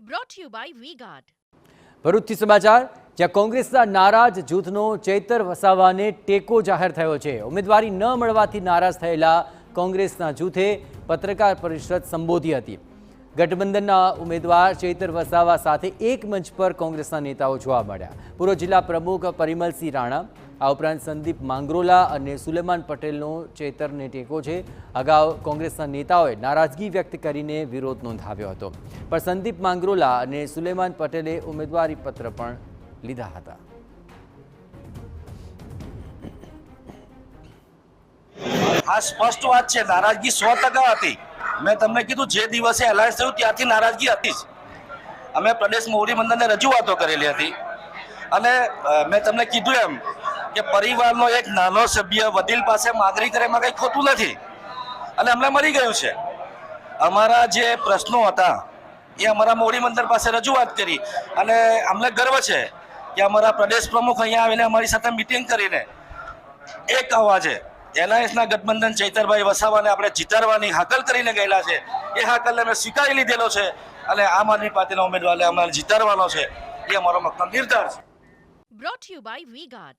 brought to you by V-Guard. ભરૂચથી સમાચાર, જ્યાં કોંગ્રેસના નારાજ જૂથનો ચૈતર વસાવાને ટેકો જાહેર થયો છે। ઉમેદવારી ન મળવાથી નારાજ થયેલા કોંગ્રેસના જૂથે પત્રકાર પરિષદ સંબોધી હતી। ગઠબંધનના ઉમેદવાર ચૈતર વસાવા સાથે એક મંચ પર કોંગ્રેસના નેતાઓ જોવા મળ્યા। પૂર્વ જિલ્લા પ્રમુખ પરિમલસિંહ રાણા, આ ઉપરાંત સંદીપ માંગરોલા અને સુલેમાન પટેલનો ચૈતરને ટેકો છે। અગાઉ કોંગ્રેસના નેતાઓએ નારાજગી વ્યક્ત કરીને વિરોધ નોંધાવ્યો હતો, પણ સંદીપ માંગરોલા અને સુલેમાન પટેલે ઉમેદવારી પત્ર પણ લીધા હતા। આ સ્પષ્ટ વાત છે, નારાજગી 100% હતી। મેં તમને કીધું જે દિવસે એલાયન્સ થયું ત્યારથી નારાજગી હતી જ। અમે પ્રદેશ મોવડી મંડળને રજૂઆતો કરેલી હતી અને મેં તમને કીધું એમ કે પરિવારનો એક નાનો સભ્ય વડીલ પાસે માંગણી કરે એમાં કંઈ ખોટું નથી અને અમને મળી ગયું છે। અમારા જે પ્રશ્નો હતા એ અમારા મોવડી મંડળ પાસે રજૂઆત કરી અને અમને ગર્વ છે કે અમારા પ્રદેશ પ્રમુખ અહીંયા આવીને અમારી સાથે મિટિંગ કરીને એક અવાજે એલાયન્સના ગઠબંધન ચૈતરભાઈ વસાવાને આપણે જીતાડવાની હાકલ કરીને ગયેલા છે। એ હાકલને અમે સ્વીકારી લીધેલો છે અને આમ આદમી પાર્ટીના ઉમેદવારને અમારે જીતાડવાનો છે, એ અમારો મતનો નિર્ધાર છે। Brought to you by V-Guard.